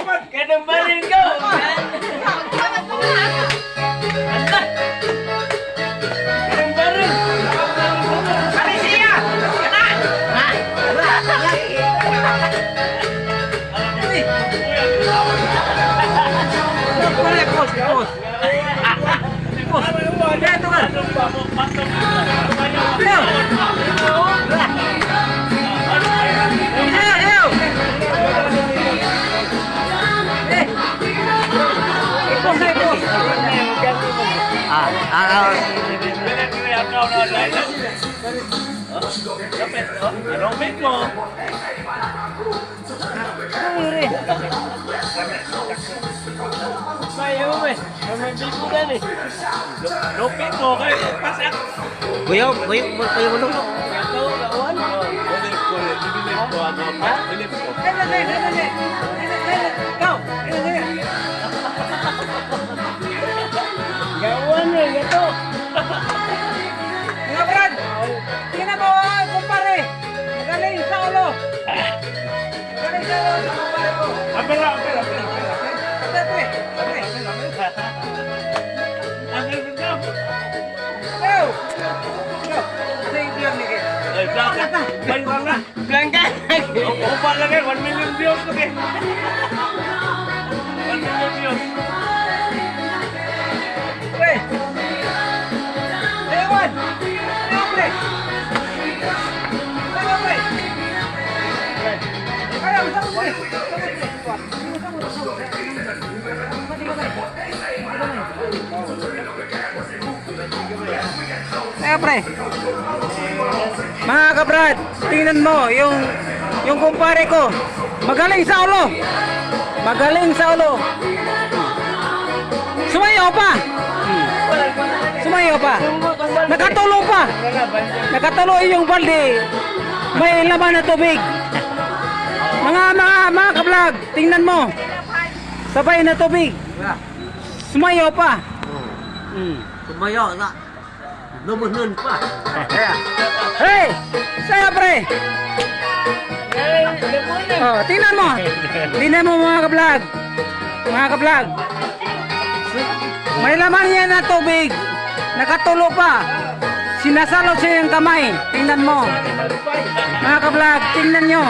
Kadambalin ko! Kadambalin! Alicia! Robin mo. Bayo mo eh. May bigo gan eh. Robin mo kay pasak. Kuya mo. Ito lawan. Philip ko ano pa? Philip ko. Go. Gawan mo ito. Mga Brad, tingnan mo, kumpare. Magaling sa ulo. Magaling sa ulo sa kumpare ko. Apera. Tabi. Ang ganda. Go. Go. Sa Indian ni Kay. Eh, Blanca. Bayar na. Blanca. Opa lang eh, 1 million views ko eh. 1 million views. Pre. Ewan. Pre. Pre. Ayaw, pre. Pre. Mga kabrad, tingnan mo yung kumpare ko. Magaling sa ulo. Magaling sa ulo. Sumayaw pa. Sumayaw pa. Nakatulo pa. Nakatulo yung balde. May laman na tubig. Mga kablog, tingnan mo. Sabay na tubig. Sumayaw pa. Sumayo na. Lumunon pa. Hey! Saya pre! Oh, tingnan mo. Tingnan mo mga kablog. Mga kablog. May laman yan na tubig. Nakatulo pa. Sinasalot siya yung kamay. Tingnan mo. Mga kablog, tingnan nyo.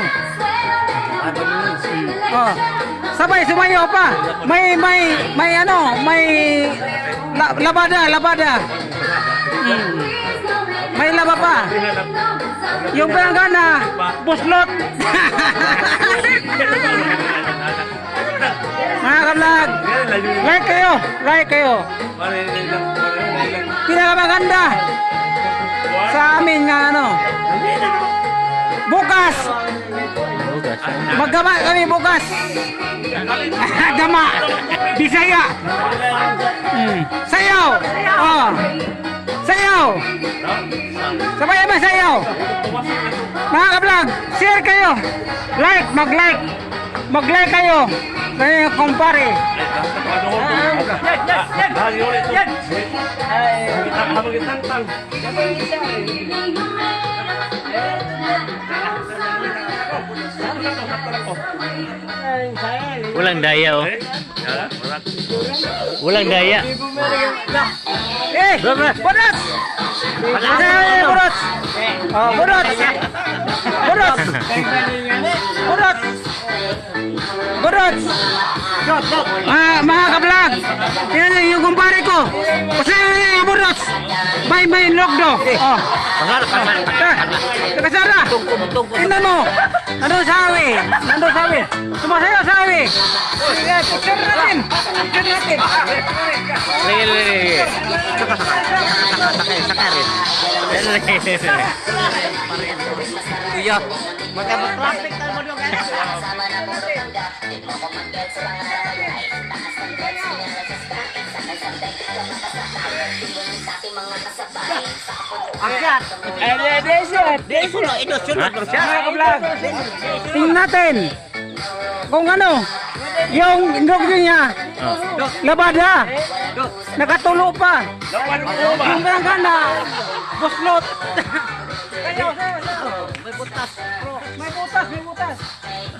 Oh. Sabay sumayo pa. May labada. May laba pa. Yung pinagana, buslot. Mga kablog, like kayo. Pinakamaganda sa amin nga bukas. Maggama kami bukas. Gama. Bisaya. Sayaw. Oh. Sayaw. Sabay ba sayaw? Mga kablog, share kayo. Mag-like kayo. Kaya kumpare. Yan. Walang daya oh. Walang daya. Borat! Borat! Oh, Borat! Mga kablog, tingnan nyo yung kumpare ko. Kasi yung Borat. May lokdo. Oh. Nakasara. Tingnan mo. Nandun sa awi. Sumasayaw sa awi. Picture natin. Kuya, magka-traffic tayo mo dito guys. Akyat. Tingnan natin kung yung indog niya labada nakatulo pa yung barangana buslot. May butas.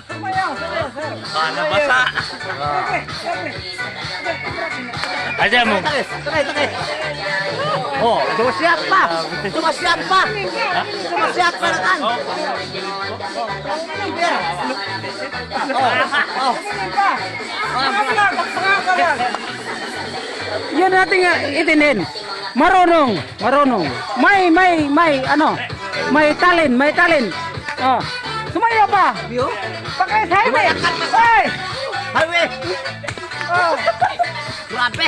Sumayaw. Nabasa. Aja mo. Sakay. Oh, sumasyat pa. Sumasyat pa na kan. Yun natin nga itinin. Marunong. May talent. Oh. Sumayo pa. Yo. Pakay sa highway. Hey! Highway. Oh. Grabe.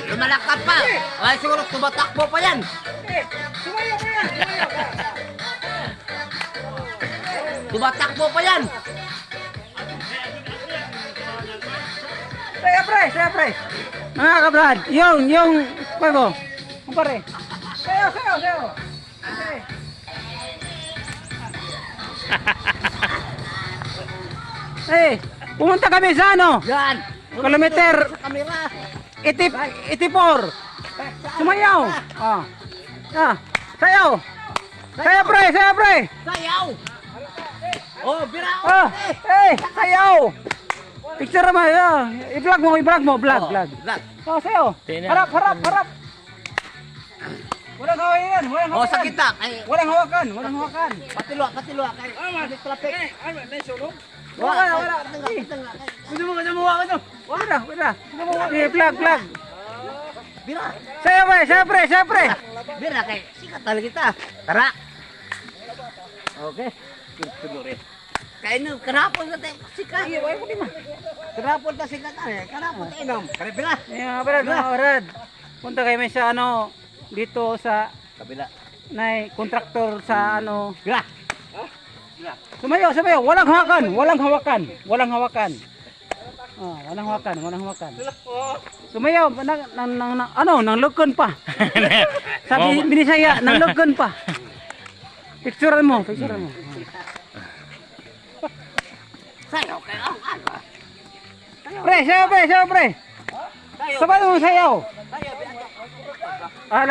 Lumalakad pa. Ay, siguro tumatakbo pa yan. Sumayo pa yan. Tumatakbo pa yan. Saya pre. Mga kabrad, yung pago. Kumpare. Sayo. Okay. Pumunta kami sa ano? Yan. Kilometer Sa kamera. 84. Sumayaw. Sayaw. Sayaw pre. Sayaw. Oh, birao. Sayaw. Picture mo, i-vlog mo, vlog. Vlog. Sayaw. Harap. Walang hawakan. Oh, sa kita. Ay, Walang hawakan. patilo. Kay traffic. Wala. Gusto mo hawakan to. Wala. Vlog. Bira. Sayaw pre. Bira kay sikat talaga kita. Tara. Okay. Kaya nung karapon na tayo sikat. Karapon na sikat. Karapon tayo nom. Kaya bira. Brad. Punta kayo may sa ano dito sa Kabila. kontraktor sa ano. Bira. Sumayo. Walang hawakan. Walang hawakan. Walang hawakan. Sumayo, nang lukon pa. Sabi binisaya, nang lukon pa. Picturean mo. Sayaw kayo. Pre, sayaw pre. Sabay mo sayaw. Sayaw. Ah,